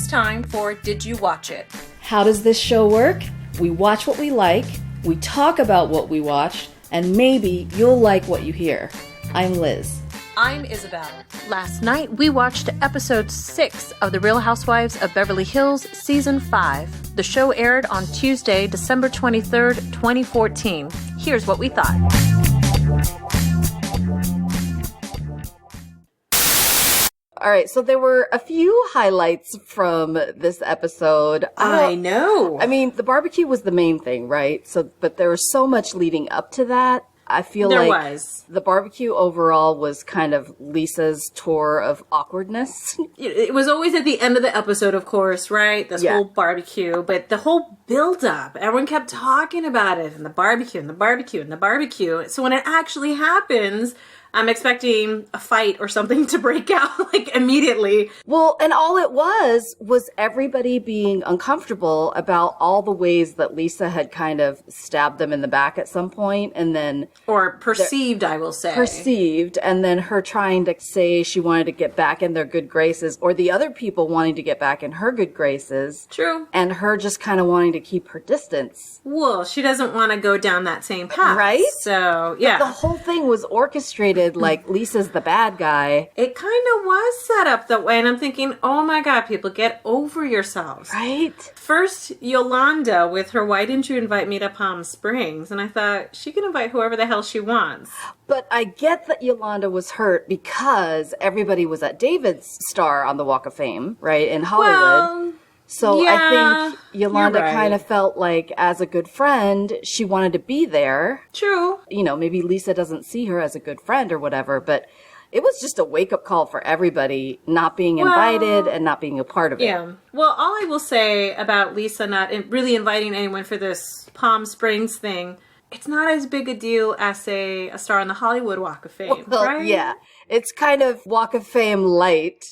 It's time for Did You Watch It? How does this show work? We watch what we like, we talk about what we watched, and maybe you'll like what you hear. I'm Liz. I'm Isabelle. Last night, we watched episode 6 of The Real Housewives of Beverly Hills, season 5. The show aired on Tuesday, December 23rd, 2014. Here's what we thought. All right, so there were a few highlights from this episode. I know. I mean, the barbecue was the main thing, right? But there was so much leading up to that. I feel there like was. The barbecue overall was kind of Lisa's tour of awkwardness. It was always at the end of the episode, of course, right? This whole barbecue, but the whole build-up, everyone kept talking about it, and the barbecue, and the barbecue, and the barbecue. So when it actually happens, I'm expecting a fight or something to break out, like, immediately. Well, and all it was everybody being uncomfortable about all the ways that Lisa had kind of stabbed them in the back at some point, and then... Or perceived, I will say. Perceived, and then her trying to say she wanted to get back in their good graces, or the other people wanting to get back in her good graces. True. And her just kind of wanting to keep her distance. Well, she doesn't want to go down that same path. Right? So, yeah. But the whole thing was orchestrated like Lisa's the bad guy. It kind of was set up that way, and I'm thinking, oh my God, people, get over yourselves. Right? First, Yolanda with her, why didn't you invite me to Palm Springs? And I thought, she can invite whoever the hell she wants. But I get that Yolanda was hurt because everybody was at David's star on the Walk of Fame, right, in Hollywood. Well, so yeah, I think Yolanda you're right. kind of felt like, as a good friend, she wanted to be there. True. You know, maybe Lisa doesn't see her as a good friend or whatever, but it was just a wake-up call for everybody not being invited and not being a part of it. Yeah. Well, all I will say about Lisa not really inviting anyone for this Palm Springs thing, it's not as big a deal as, say, a star on the Hollywood Walk of Fame, Well, right? yeah. It's kind of Walk of Fame light.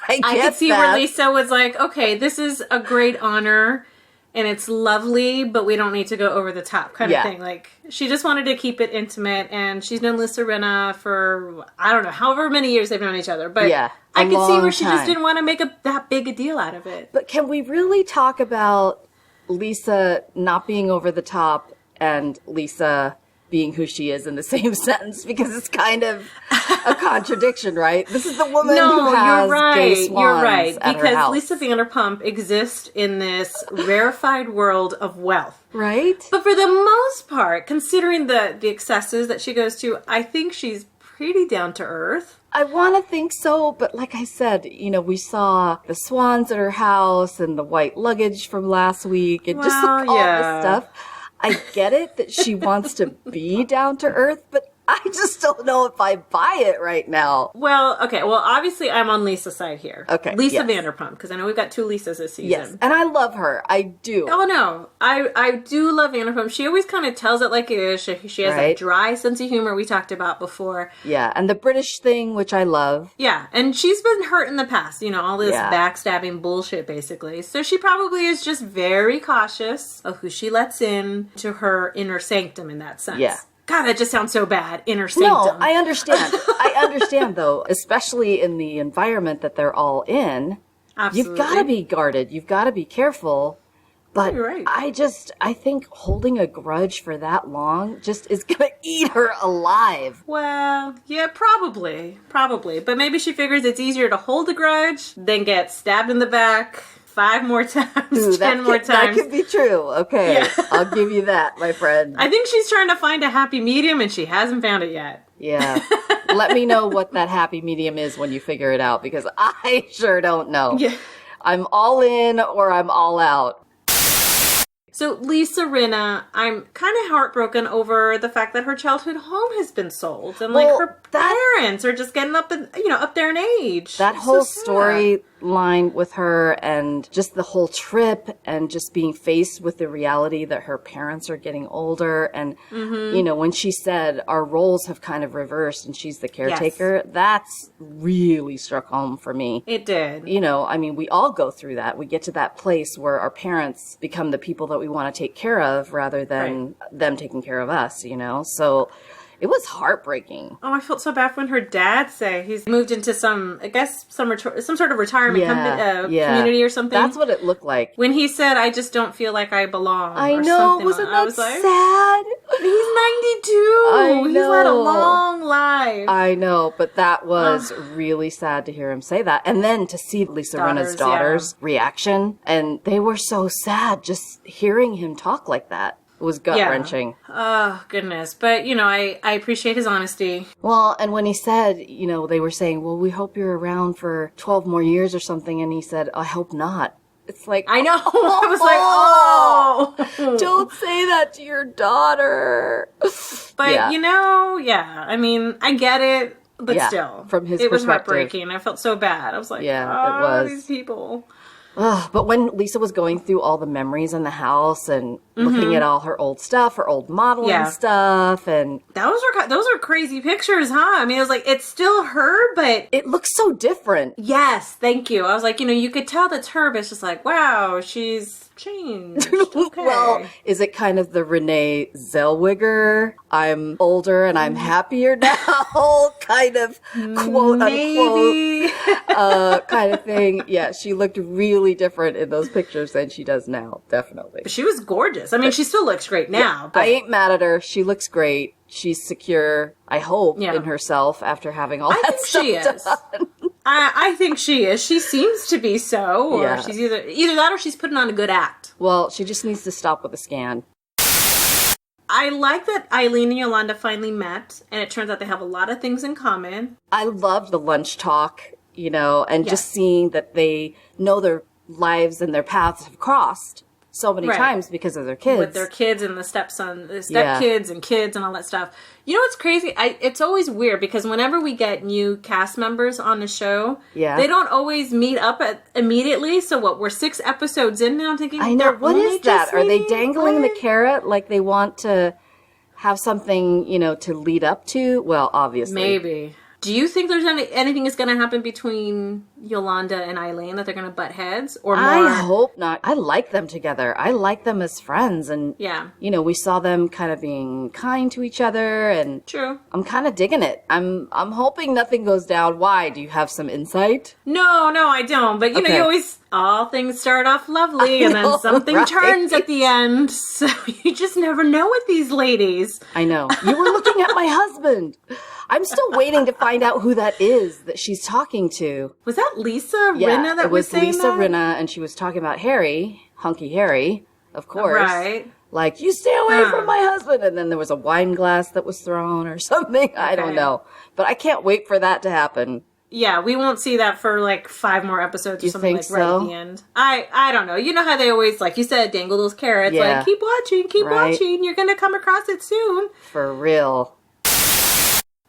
I could see where Lisa was like, okay, this is a great honor and it's lovely, but we don't need to go over the top kind of thing. Like, she just wanted to keep it intimate, and she's known Lisa Rinna for, I don't know, however many years they've known each other. But I could see where she just didn't want to make that big a deal out of it. But can we really talk about Lisa not being over the top and Lisa being who she is in the same sentence, because it's kind of a contradiction, right? This is the woman who has gay swans you're right. at Because her house. Lisa Vanderpump exists in this rarefied world of wealth. Right? But for the most part, considering the excesses that she goes to, I think she's pretty down to earth. I want to think so, but like I said, you know, we saw the swans at her house and the white luggage from last week and just all this stuff. I get it that she wants to be down to earth, but I just don't know if I buy it right now. Well, okay. Well, obviously I'm on Lisa's side here. Okay. Lisa Vanderpump, because I know we've got 2 Lisas this season. Yes, and I love her. I do. Oh, no. I do love Vanderpump. She always kind of tells it like it is. She has that dry sense of humor we talked about before. Yeah, and the British thing, which I love. Yeah, and she's been hurt in the past. You know, all this backstabbing bullshit, basically. So she probably is just very cautious of who she lets in to her inner sanctum in that sense. Yeah. God, that just sounds so bad. Inner sanctum. No, I understand. I understand, though, especially in the environment that they're all in. Absolutely. You've got to be guarded. You've got to be careful. But You're right. I think holding a grudge for that long just is going to eat her alive. Well, yeah, probably. But maybe she figures it's easier to hold a grudge than get stabbed in the back 5 more times, 10 more times. That could be true. Okay. Yeah. I'll give you that, my friend. I think she's trying to find a happy medium and she hasn't found it yet. Yeah. Let me know what that happy medium is when you figure it out, because I sure don't know. Yeah. I'm all in or I'm all out. So Lisa Rinna, I'm kind of heartbroken over the fact that her childhood home has been sold, and her parents are just getting up there in age. That whole storyline with her, and just the whole trip, and just being faced with the reality that her parents are getting older, and you know, when she said our roles have kind of reversed and she's the caretaker, that's really struck home for me. It did. You know, I mean, we all go through that. We get to that place where our parents become the people that we want to take care of rather than them taking care of us, you know? So It was heartbreaking. Oh, I felt so bad when her dad said he's moved into some sort of retirement community or something. That's what it looked like. When he said, "I just don't feel like I belong." I know, wasn't that sad? He's 92. He's had a long life. I know, but that was really sad to hear him say that. And then to see Lisa Rinna's daughter's reaction, and they were so sad just hearing him talk like that. It was gut-wrenching. Oh, goodness. But, I appreciate his honesty. Well, and when he said, they were saying, well, we hope you're around for 12 more years or something, and he said, I hope not. It's like, I know. I was like, oh. Don't say that to your daughter. But, I mean, I get it, but still. From his perspective. It was heartbreaking. I felt so bad. I was like, it was. These people. But when Lisa was going through all the memories in the house and looking at all her old stuff, her old modeling stuff, and those are crazy pictures, huh? I mean, it was like, it's still her, but it looks so different. Yes, thank you. I was like, you could tell that's her, but it's just like, wow, she's changed. Okay. Well, is it kind of the Renee Zellweger, I'm older and I'm happier now kind of quote unquote kind of thing? Yeah, she looked really different in those pictures than she does now, definitely. But she was gorgeous. I mean, she still looks great now. But I ain't mad at her. She looks great. She's secure, I hope, in herself after having all that stuff done. I think she is. She seems to be so. Or she's either that or she's putting on a good act. Well, she just needs to stop with the scan. I like that Eileen and Yolanda finally met, and it turns out they have a lot of things in common. I loved the lunch talk, and just seeing that they know their lives and their paths have crossed so many times because of their kids. With their kids and the stepkids and kids and all that stuff. You know what's crazy? It's always weird because whenever we get new cast members on the show, they don't always meet up immediately. So we're 6 episodes in now thinking, I know, what is that? Are they dangling the carrot like they want to have something, to lead up to? Well, obviously. Maybe. Do you think there's anything is going to happen between Yolanda and Eileen, that they're going to butt heads? Or more? I hope not. I like them together. I like them as friends. And, we saw them kind of being kind to each other. And true. I'm kind of digging it. I'm hoping nothing goes down. Why? Do you have some insight? No, I don't. But, you always, all things start off lovely and then something turns at the end. So you just never know with these ladies. I know. You were looking at my husband. I'm still waiting to find out who that is that she's talking to. Was that Lisa Rinna that was saying Lisa Rinna, and she was talking about Harry, Hunky Harry, of course. Right. Like, you stay away from my husband. And then there was a wine glass that was thrown or something. Okay. I don't know. But I can't wait for that to happen. Yeah, we won't see that for like 5 more episodes or something right at the end. I don't know. You know how they always, like you said, dangle those carrots. Yeah. Like, keep watching. You're going to come across it soon. For real.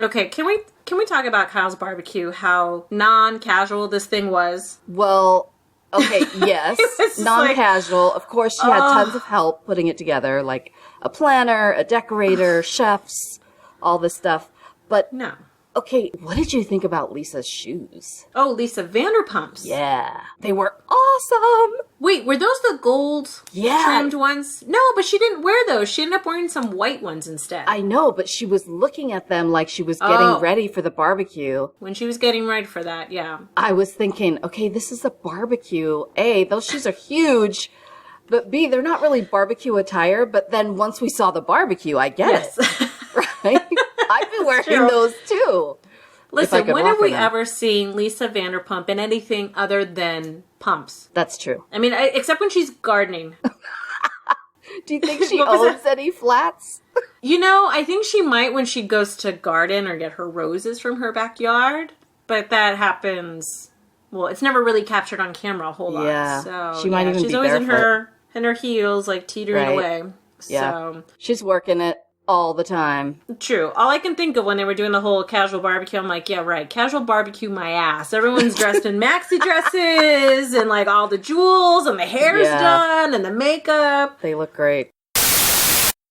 Okay, can we talk about Kyle's barbecue? How non-casual this thing was? Well, okay, yes, non-casual. Of course, she had tons of help putting it together, like a planner, a decorator, chefs, all this stuff. But no. Okay, what did you think about Lisa's shoes? Oh, Lisa Vanderpump's. Yeah, they were awesome. Wait, were those the gold trimmed ones? No, but she didn't wear those. She ended up wearing some white ones instead. I know, but she was looking at them like she was getting ready for the barbecue. When she was getting ready for that, yeah. I was thinking, okay, this is a barbecue. A, those shoes are huge. But B, they're not really barbecue attire. But then once we saw the barbecue, I get it. Right? I've been wearing those too. Listen, when have we ever seen Lisa Vanderpump in anything other than pumps? That's true. I mean, except when she's gardening. Do you think she owns any flats? I think she might when she goes to garden or get her roses from her backyard. But that happens. Well, it's never really captured on camera a whole lot. Yeah. So she might even she's be always barefoot. in her heels, like teetering away. Yeah. So she's working it all the time. True. All I can think of when they were doing the whole casual barbecue, I'm like, yeah, right. Casual barbecue my ass. Everyone's dressed in maxi dresses and like all the jewels and the hair's done and the makeup. They look great.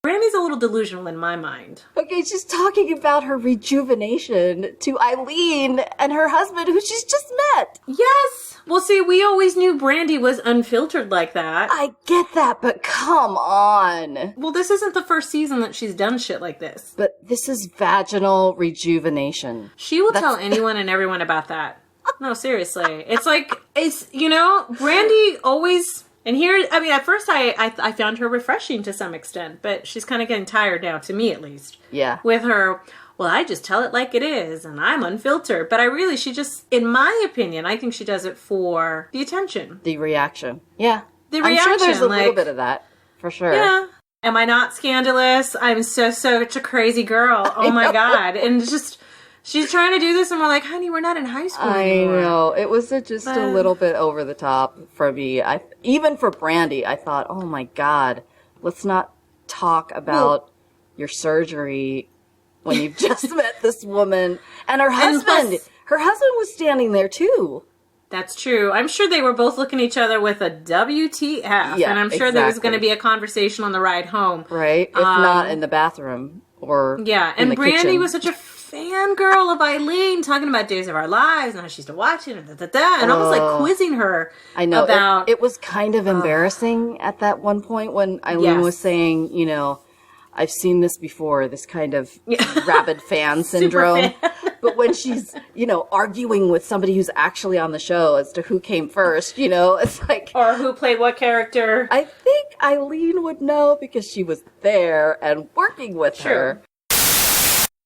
Brandi's a little delusional in my mind. Okay, she's talking about her rejuvenation to Eileen and her husband who she's just met. Yes. Well, see, we always knew Brandi was unfiltered like that. I get that, but come on. Well, this isn't the first season that she's done shit like this. But this is vaginal rejuvenation. She will tell anyone and everyone about that. No, seriously. It's like, Brandi always... And here, I mean, at first I found her refreshing to some extent, but she's kind of getting tired now, to me at least. Yeah. With her, well, I just tell it like it is, and I'm unfiltered. But she just, in my opinion, I think she does it for the attention. The reaction. Yeah. The reaction. I'm sure there's a little bit of that, for sure. Yeah. Am I not scandalous? I'm such a crazy girl. Oh my God. And it's just... She's trying to do this, and we're like, honey, we're not in high school anymore. I know. It was just a little bit over the top for me. Even for Brandi, I thought, oh my God, let's not talk about your surgery when you've just met this woman. And her husband. Her husband was standing there, too. That's true. I'm sure they were both looking at each other with a WTF. Yeah, and I'm sure there was going to be a conversation on the ride home. Right? If not in the bathroom or yeah, in and the Brandi kitchen. was such a fangirl of Eileen, talking about Days of Our Lives and how she used to watch it and almost like quizzing her. I know. About... It was kind of embarrassing at that one point when Eileen was saying, I've seen this before, this kind of rabid fan syndrome. But when she's, arguing with somebody who's actually on the show as to who came first, it's like... Or who played what character. I think Eileen would know because she was there and working with her.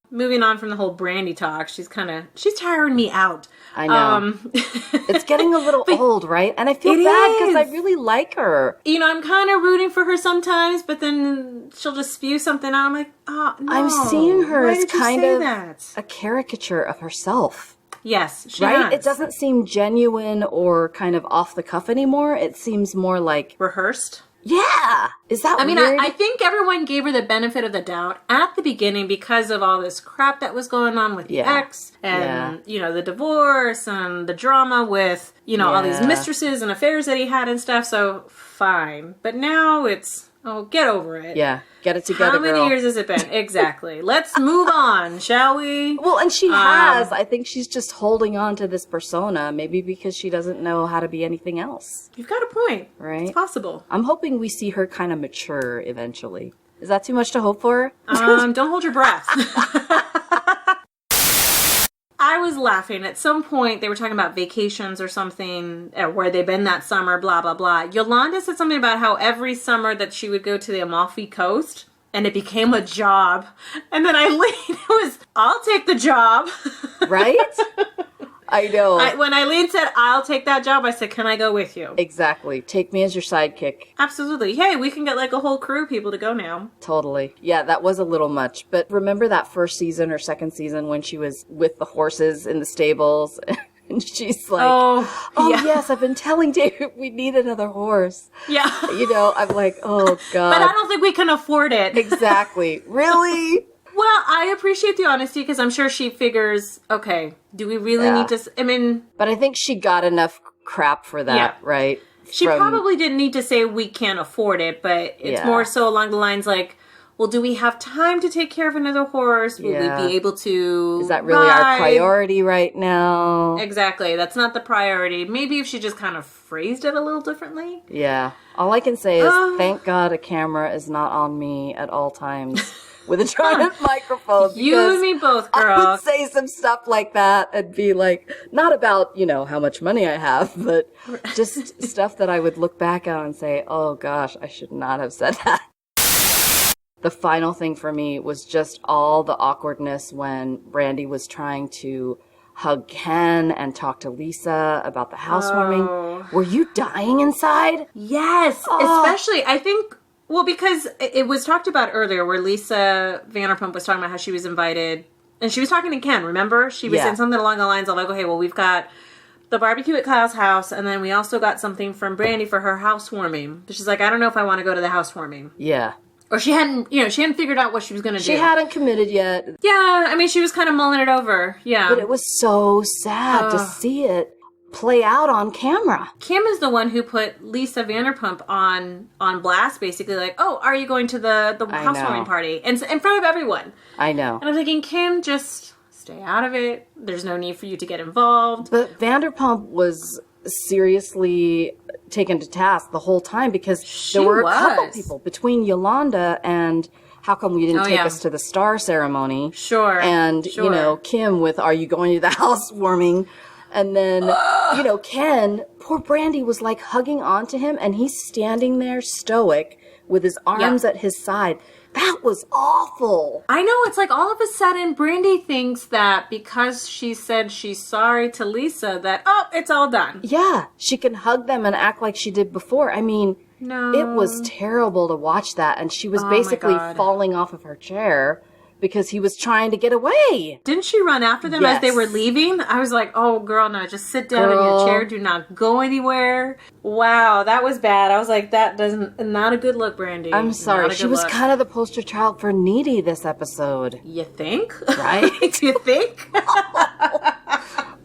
Moving on from the whole Brandi talk, she's tiring me out. I know. It's getting a little old, right? And I feel bad because I really like her. I'm kind of rooting for her sometimes, but then she'll just spew something out. I'm like, oh, no. I'm seeing her Why as did you kind say of that? a caricature of herself. Yes, she right? has. It doesn't seem genuine or kind of off the cuff anymore. It seems more like... rehearsed? Yeah! Is that weird? I think everyone gave her the benefit of the doubt at the beginning because of all this crap that was going on with the ex and, the divorce and the drama with, all these mistresses and affairs that he had and stuff. So, fine. But now it's, get over it. Yeah. Get it together, How many years has it been? Exactly. Let's move on, shall we? Well, and she has. I think she's just holding on to this persona, maybe because she doesn't know how to be anything else. You've got a point. Right? It's possible. I'm hoping we see her kind of mature eventually. Is that too much to hope for? Don't hold your breath. I was laughing. At some point, they were talking about vacations or something, where they've been that summer, blah, blah, blah. Yolanda said something about how every summer that she would go to the Amalfi Coast, and it became a job. And then Eileen was, I'll take the job. Right? I know. When Eileen said, I'll take that job, I said, can I go with you? Exactly. Take me as your sidekick. Absolutely. Hey, we can get like a whole crew of people to go now. Totally. Yeah, that was a little much. But remember that first season or second season when she was with the horses in the stables? And she's like, yes, I've been telling David we need another horse. Yeah. I'm like, oh, God. But I don't think we can afford it. Exactly. Really? Well, I appreciate the honesty because I'm sure she figures, okay, do we really need to... But I think she got enough crap for that, right? She probably didn't need to say we can't afford it, but it's more so along the lines like, well, do we have time to take care of another horse? Will we be able to Is that really ride? our priority right now? Exactly. That's not the priority. Maybe if she just kind of phrased it a little differently. Yeah. All I can say is thank God a camera is not on me at all times. With a giant microphone. You and me both, girl. I would say some stuff like that and be like, not about, how much money I have, but just stuff that I would look back on and say, oh gosh, I should not have said that. The final thing for me was just all the awkwardness when Brandi was trying to hug Ken and talk to Lisa about the housewarming. Were you dying inside? Yes, especially, I think... Well, because it was talked about earlier where Lisa Vanderpump was talking about how she was invited, and she was talking to Ken, remember? She was saying something along the lines of like, okay, well, we've got the barbecue at Kyle's house, and then we also got something from Brandi for her housewarming. But she's like, I don't know if I want to go to the housewarming. Yeah. Or she hadn't figured out what she was going to do. She hadn't committed yet. Yeah, she was kind of mulling it over. Yeah. But it was so sad to see it play out on camera. Kim is the one who put Lisa Vanderpump on blast, basically like, oh, are you going to the housewarming party? And in front of everyone. I know. And I'm thinking, Kim, just stay out of it. There's no need for you to get involved. But Vanderpump was seriously taken to task the whole time because there were a couple people between Yolanda and how come we didn't take us to the star ceremony? Sure. And, you know, Kim with, are you going to the housewarming? And then, you know, Ken, poor Brandi was like hugging onto him and he's standing there stoic with his arms at his side. That was awful. I know. It's like all of a sudden Brandi thinks that because she said she's sorry to Lisa that, it's all done. Yeah. She can hug them and act like she did before. I mean, no. It was terrible to watch that. And she was basically falling off of her chair because he was trying to get away. Didn't she run after them as they were leaving? I was like, oh, girl, no, just sit down in your chair. Do not go anywhere. Wow, that was bad. I was like, not a good look, Brandi. I'm sorry. She was kind of the poster child for needy this episode. You think? Right? You think?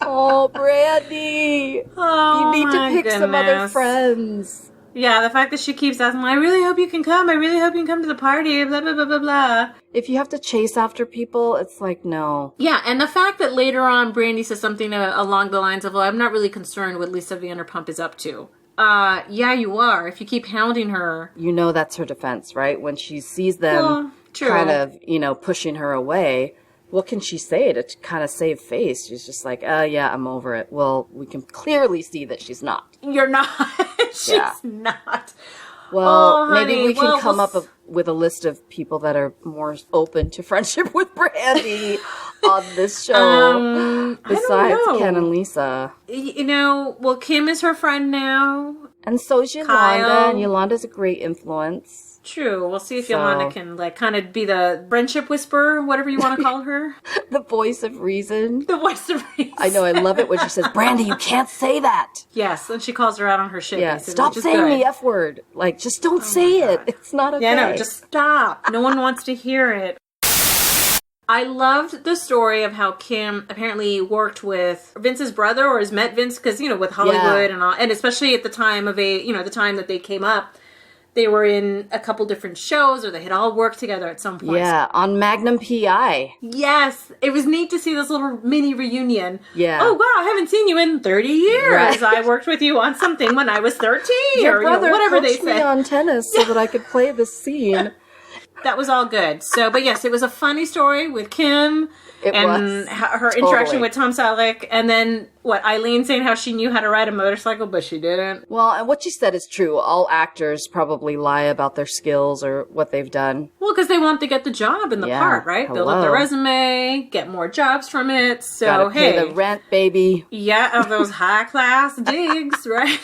Oh, Brandi. Oh, you need to pick some other friends. Yeah, the fact that she keeps asking, I really hope you can come. I really hope you can come to the party. Blah, blah, blah, blah, blah. If you have to chase after people, it's like, no. Yeah, and the fact that later on Brandi says something along the lines of, well, I'm not really concerned what Lisa Vanderpump is up to. Yeah, you are. If you keep hounding her. You know that's her defense, right? When she sees them kind of, you know, pushing her away, what can she say to kind of save face? She's just like, yeah, I'm over it. Well, we can clearly see that she's not. You're not. She's not. Well, maybe we can come up with a list of people that are more open to friendship with Brandi on this show. Besides Ken and Lisa. You know, well, Kim is her friend now. And so is Yolanda. And Yolanda's a great influence. True. We'll see if Yolanda can, like, kind of be the friendship whisperer, whatever you want to call her. The voice of reason. The voice of reason. I know. I love it when she says, Brandi, you can't say that. Yes. And she calls her out on her shit. Yeah. Stop saying the F word. Like, just don't say it. It's not okay. Yeah, no, just stop. No one wants to hear it. I loved the story of how Kim apparently worked with Vince's brother or has met Vince because, you know, with Hollywood and all. And especially at the time of the time that they came up. They were in a couple different shows, or they had all worked together at some point. Yeah, on Magnum P.I. Yes, it was neat to see this little mini reunion. Yeah. Oh, wow, I haven't seen you in 30 years. Right. I worked with you on something when I was 13. Your brother whatever they coached me on tennis so that I could play this scene. That was all good. So, but yes, it was a funny story with Kim. Her interaction with Tom Selleck, and then Eileen saying how she knew how to ride a motorcycle, but she didn't. Well, and what she said is true. All actors probably lie about their skills or what they've done. Well, because they want to get the job and the part, right? Build up their resume, get more jobs from it. So, gotta pay the rent, baby. Yeah, of those high class digs, right?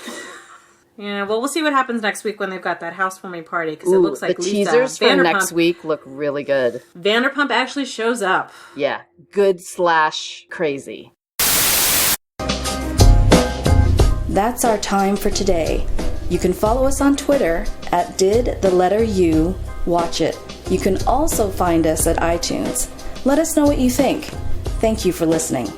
Yeah, well, we'll see what happens next week when they've got that housewarming party, because it looks like the teasers for next week look really good. Vanderpump actually shows up. Yeah, good/crazy. That's our time for today. You can follow us on Twitter at didthelletteru watch it. You can also find us at iTunes. Let us know what you think. Thank you for listening.